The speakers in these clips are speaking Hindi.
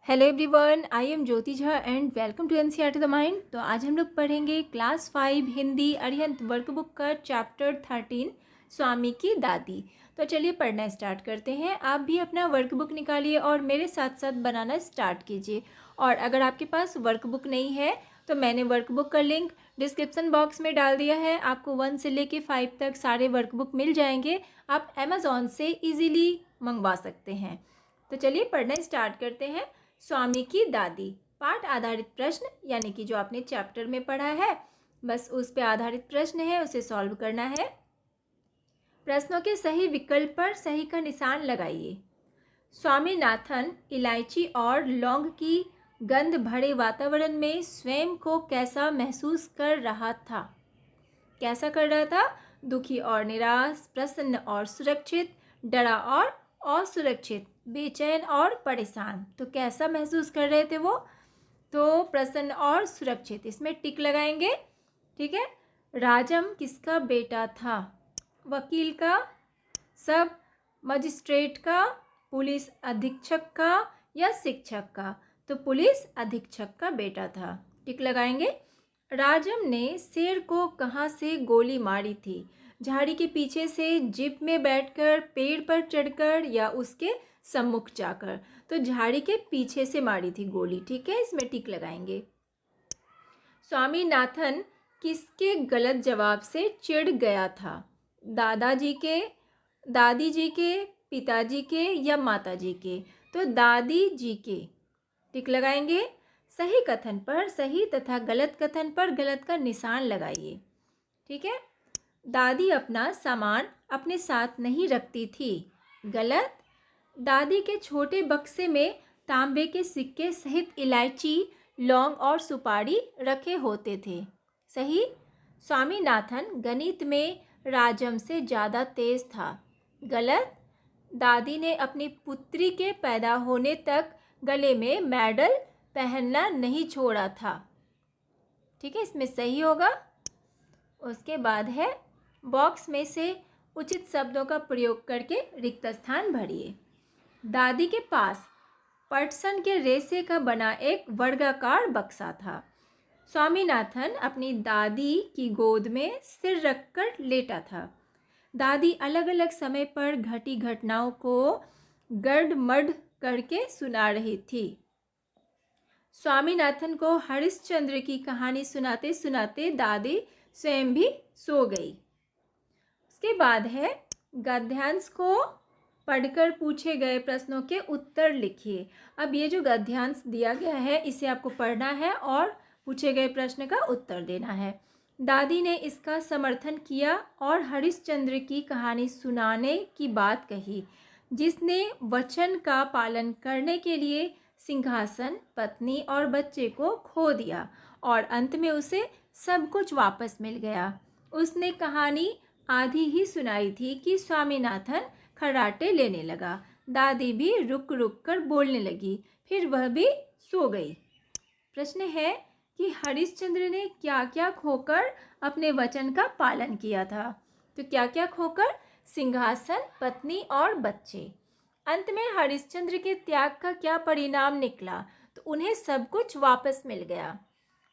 Hello everyone, I am Jyoti Jha and welcome to NCERT the mind. तो आज हम लोग पढ़ेंगे क्लास 5 हिंदी अरिहंत वर्कबुक का चैप्टर 13 स्वामी की दादी। तो चलिए पढ़ना स्टार्ट करते हैं। आप भी अपना वर्कबुक निकालिए और मेरे साथ साथ बनाना स्टार्ट कीजिए। और अगर आपके पास वर्कबुक नहीं है तो मैंने वर्कबुक का लिंक डिस्क्रिप्शन बॉक्स में डाल दिया है। आपको 1 से लेके 5 तक सारे वर्कबुक मिल जाएंगे। आप अमेज़ॉन से ईज़िली मंगवा सकते हैं। तो चलिए पढ़ना स्टार्ट करते हैं। स्वामी की दादी पाठ आधारित प्रश्न, यानी कि जो आपने चैप्टर में पढ़ा है बस उस पे आधारित प्रश्न है, उसे सॉल्व करना है। प्रश्नों के सही विकल्प पर सही का निशान लगाइए। स्वामीनाथन इलायची और लौंग की गंध भरे वातावरण में स्वयं को कैसा महसूस कर रहा था? कैसा कर रहा था? दुखी और निराश, प्रसन्न और सुरक्षित, डरा और असुरक्षित, बेचैन और परेशान। तो कैसा महसूस कर रहे थे वो? तो प्रसन्न और सुरक्षित, इसमें टिक लगाएंगे। ठीक है। राजम किसका बेटा था? वकील का, सब मजिस्ट्रेट का, पुलिस अधीक्षक का या शिक्षक का? तो पुलिस अधीक्षक का बेटा था। टिक लगाएंगे। राजम ने शेर को कहाँ से गोली मारी थी? झाड़ी के पीछे से, जीप में बैठकर, पेड़ पर चढ़कर या उसके सम्मुख जाकर? तो झाड़ी के पीछे से मारी थी गोली। ठीक है, इसमें टिक लगाएंगे। स्वामीनाथन किसके गलत जवाब से चिढ़ गया था? दादाजी के, दादी जी के, पिताजी के या माताजी के? तो दादी जी के। टिक लगाएंगे। सही कथन पर सही तथा गलत कथन पर गलत का निशान लगाइए। ठीक है। दादी अपना सामान अपने साथ नहीं रखती थी। गलत। दादी के छोटे बक्से में तांबे के सिक्के सहित इलायची, लौंग और सुपारी रखे होते थे। सही। स्वामीनाथन गणित में राजम से ज़्यादा तेज था। गलत। दादी ने अपनी पुत्री के पैदा होने तक गले में मेडल पहनना नहीं छोड़ा था। ठीक है, इसमें सही होगा। उसके बाद है बॉक्स में से उचित शब्दों का प्रयोग करके रिक्त स्थान भरिए। दादी के पास पटसन के रेशे का बना एक वर्गाकार बक्सा था। स्वामीनाथन अपनी दादी की गोद में सिर रखकर लेटा था। दादी अलग अलग समय पर घटी घटनाओं को गड़मड़ करके सुना रही थी। स्वामीनाथन को हरिश्चंद्र की कहानी सुनाते सुनाते दादी स्वयं भी सो गई। उसके बाद है गद्यांश को पढ़कर पूछे गए प्रश्नों के उत्तर लिखिए। अब ये जो गद्यांश दिया गया है इसे आपको पढ़ना है और पूछे गए प्रश्न का उत्तर देना है। दादी ने इसका समर्थन किया और हरिश्चंद्र की कहानी सुनाने की बात कही, जिसने वचन का पालन करने के लिए सिंहासन, पत्नी और बच्चे को खो दिया और अंत में उसे सब कुछ वापस मिल गया। उसने कहानी आधी ही सुनाई थी कि स्वामीनाथन खर्राटे लेने लगा। दादी भी रुक रुक कर बोलने लगी, फिर वह भी सो गई। प्रश्न है कि हरिश्चंद्र ने क्या क्या खोकर अपने वचन का पालन किया था? तो क्या क्या खोकर? सिंहासन, पत्नी और बच्चे। अंत में हरिश्चंद्र के त्याग का क्या परिणाम निकला? तो उन्हें सब कुछ वापस मिल गया।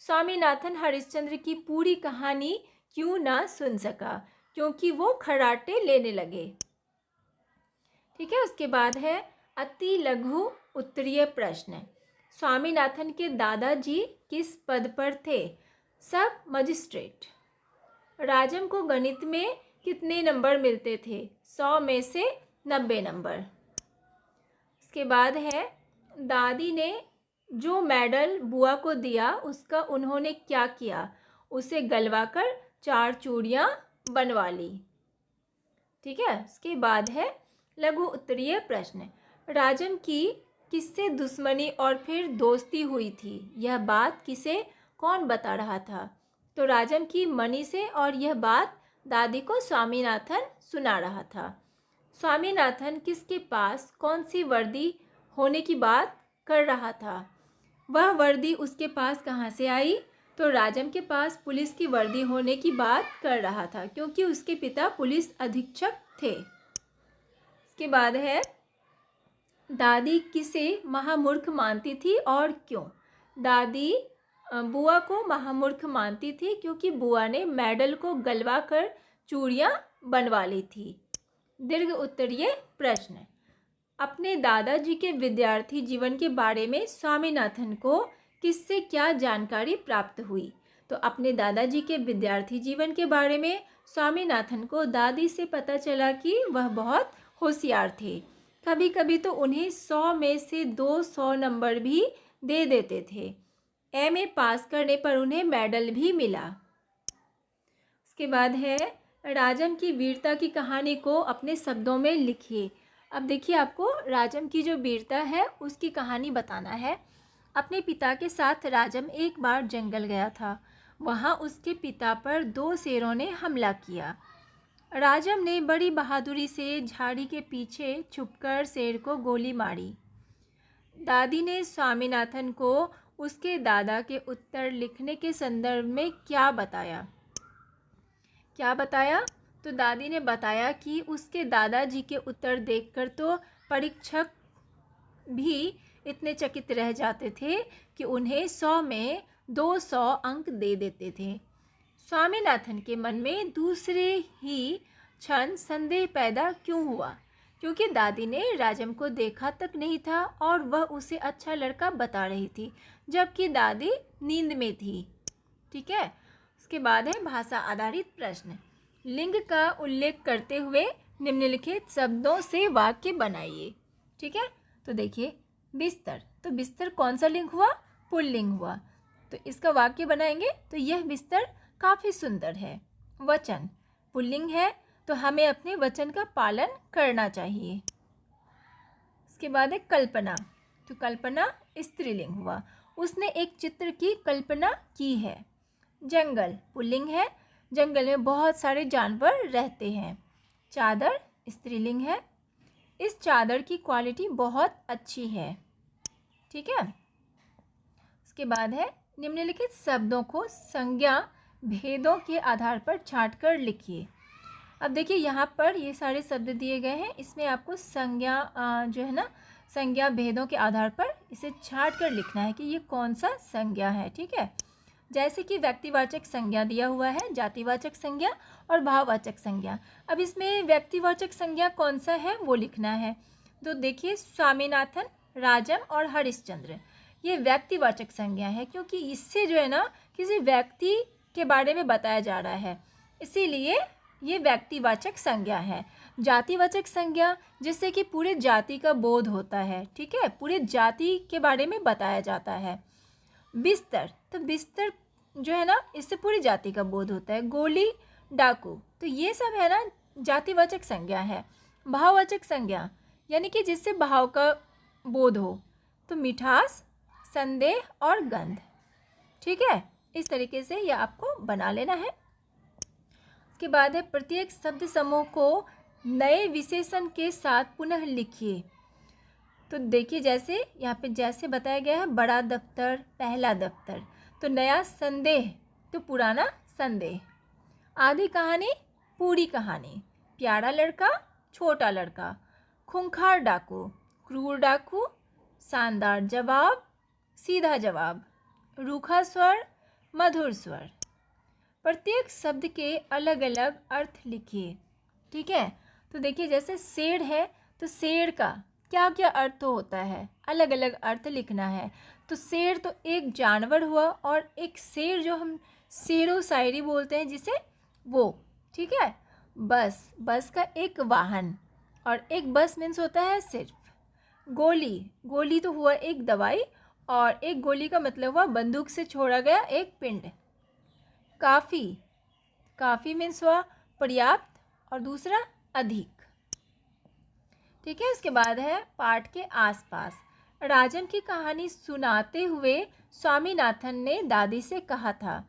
स्वामीनाथन हरिश्चंद्र की पूरी कहानी क्यों ना सुन सका? क्योंकि वो खर्राटे लेने लगे। ठीक है। उसके बाद है अति लघु उत्तरीय प्रश्न। स्वामीनाथन के दादाजी किस पद पर थे? सब मजिस्ट्रेट। राजम को गणित में कितने नंबर मिलते थे? 100 में से 90 नंबर। उसके बाद है दादी ने जो मेडल बुआ को दिया उसका उन्होंने क्या किया? उसे गलवाकर 4 चूड़ियाँ बनवा ली। ठीक है। उसके बाद है लघु उत्तरीय प्रश्न। राजम की किससे दुश्मनी और फिर दोस्ती हुई थी? यह बात किसे कौन बता रहा था? तो राजम की मनी से, और यह बात दादी को स्वामीनाथन सुना रहा था। स्वामीनाथन किसके पास कौन सी वर्दी होने की बात कर रहा था? वह वर्दी उसके पास कहाँ से आई? तो राजम के पास पुलिस की वर्दी होने की बात कर रहा था, क्योंकि उसके पिता पुलिस अधीक्षक थे। इसके बाद है दादी किसे महामूर्ख मानती थी और क्यों? दादी बुआ को महामूर्ख मानती थी क्योंकि बुआ ने मेडल को गलवा कर चूड़ियाँ बनवा ली थी। दीर्घ उत्तरीय प्रश्न। अपने दादाजी के विद्यार्थी जीवन के बारे में स्वामीनाथन को किससे क्या जानकारी प्राप्त हुई? तो अपने दादाजी के विद्यार्थी जीवन के बारे में स्वामीनाथन को दादी से पता चला कि वह बहुत होशियार थे। कभी कभी तो उन्हें 100 में से 200 नंबर भी दे देते थे। एमए पास करने पर उन्हें मेडल भी मिला। उसके बाद है राजम की वीरता की कहानी को अपने शब्दों में लिखिए। अब देखिए, आपको राजम की जो वीरता है उसकी कहानी बताना है। अपने पिता के साथ राजम एक बार जंगल गया था। वहाँ उसके पिता पर 2 शेरों ने हमला किया। राजम ने बड़ी बहादुरी से झाड़ी के पीछे छुपकर शेर को गोली मारी। दादी ने स्वामीनाथन को उसके दादा के उत्तर लिखने के संदर्भ में क्या बताया? तो दादी ने बताया कि उसके दादाजी के उत्तर देखकर तो परीक्षक भी इतने चकित रह जाते थे कि उन्हें 100 में 200 अंक दे देते थे। स्वामीनाथन के मन में दूसरे ही क्षण संदेह पैदा क्यों हुआ? क्योंकि दादी ने राजम को देखा तक नहीं था और वह उसे अच्छा लड़का बता रही थी, जबकि दादी नींद में थी। ठीक है। उसके बाद है भाषा आधारित प्रश्न। लिंग का उल्लेख करते हुए निम्नलिखित शब्दों से वाक्य बनाइए। ठीक है। तो देखिए, बिस्तर, तो बिस्तर कौन सा लिंग हुआ? पुल्लिंग हुआ। तो इसका वाक्य बनाएंगे तो यह बिस्तर काफ़ी सुंदर है। वचन पुल्लिंग है, तो हमें अपने वचन का पालन करना चाहिए। उसके बाद है कल्पना, तो कल्पना स्त्रीलिंग हुआ। उसने एक चित्र की कल्पना की है। जंगल पुल्लिंग है, जंगल में बहुत सारे जानवर रहते हैं। चादर स्त्रीलिंग है, इस चादर की क्वालिटी बहुत अच्छी है। ठीक है। उसके बाद है निम्नलिखित शब्दों को संज्ञा भेदों के आधार पर छांट कर लिखिए। अब देखिए, यहाँ पर ये सारे शब्द दिए गए हैं, इसमें आपको संज्ञा जो है ना, संज्ञा भेदों के आधार पर इसे छांट कर लिखना है कि ये कौन सा संज्ञा है। ठीक है। जैसे कि व्यक्तिवाचक संज्ञा दिया हुआ है, जातिवाचक संज्ञा और भाववाचक संज्ञा। अब इसमें व्यक्तिवाचक संज्ञा कौन सा है वो लिखना है। तो देखिए, स्वामीनाथन, राजम और हरिश्चंद्र, ये व्यक्तिवाचक संज्ञा है क्योंकि इससे जो है ना किसी व्यक्ति के बारे में बताया जा रहा है, इसीलिए ये व्यक्तिवाचक संज्ञा है। जातिवाचक संज्ञा जिससे कि पूरे जाति का बोध होता है। ठीक है, पूरे जाति के बारे में बताया जाता है। बिस्तर, तो बिस्तर जो है ना, इससे पूरी जाति का बोध होता है। गोली, डाकू, तो ये सब है ना जातिवाचक संज्ञा है। भाववाचक संज्ञा यानी कि जिससे भाव का बोध हो, तो मिठास, संदेह और गंध। ठीक है, इस तरीके से यह आपको बना लेना है। उसके बाद है प्रत्येक शब्द समूह को नए विशेषण के साथ पुनः लिखिए। तो देखिए, जैसे यहाँ पे जैसे बताया गया है, बड़ा दफ्तर, पहला दफ्तर, तो नया संदेह, तो पुराना संदेह। आधी कहानी, पूरी कहानी। प्यारा लड़का, छोटा लड़का। खूंखार डाकू, क्रूर डाकू। शानदार जवाब, सीधा जवाब। रूखा स्वर, मधुर स्वर। प्रत्येक शब्द के अलग अलग अर्थ लिखिए। ठीक है। तो देखिए, जैसे शेर है, तो शेर का क्या क्या अर्थ होता है, अलग अलग अर्थ लिखना है। तो शेर तो एक जानवर हुआ, और एक शेर जो हम शेरो शायरी बोलते हैं जिसे, वो। ठीक है। बस, बस का एक वाहन, और एक बस मीन्स होता है सिर्फ। गोली, गोली तो हुआ एक दवाई, और एक गोली का मतलब हुआ बंदूक से छोड़ा गया एक पिंड। काफ़ी, काफ़ी मीन्स हुआ पर्याप्त, और दूसरा अधिक। ठीक है। उसके बाद है पाठ के आसपास। राजम की कहानी सुनाते हुए स्वामीनाथन ने दादी से कहा था,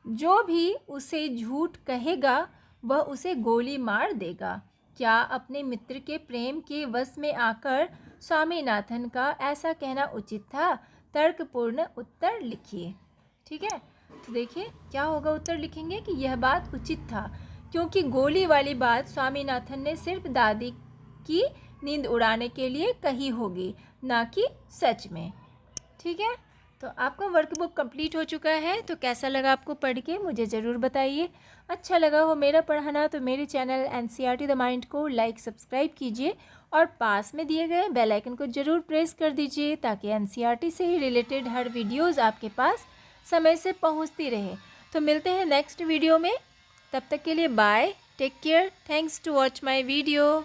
जो भी उसे झूठ कहेगा वह उसे गोली मार देगा। क्या अपने मित्र के प्रेम के वश में आकर स्वामीनाथन का ऐसा कहना उचित था? तर्कपूर्ण उत्तर लिखिए। ठीक है। तो देखिए क्या होगा, उत्तर लिखेंगे कि यह बात उचित था क्योंकि गोली वाली बात स्वामीनाथन ने सिर्फ दादी की नींद उड़ाने के लिए कही होगी, ना कि सच में। ठीक है, तो आपका वर्कबुक कंप्लीट हो चुका है। तो कैसा लगा आपको पढ़ के मुझे ज़रूर बताइए। अच्छा लगा हो मेरा पढ़ाना तो मेरे चैनल NCERT द माइंड को लाइक सब्सक्राइब कीजिए और पास में दिए गए बेल आइकन को ज़रूर प्रेस कर दीजिए, ताकि NCERT से ही रिलेटेड हर वीडियोज़ आपके पास समय से पहुंचती रहे। तो मिलते हैं नेक्स्ट वीडियो में, तब तक के लिए bye, take care, thanks to watch my video.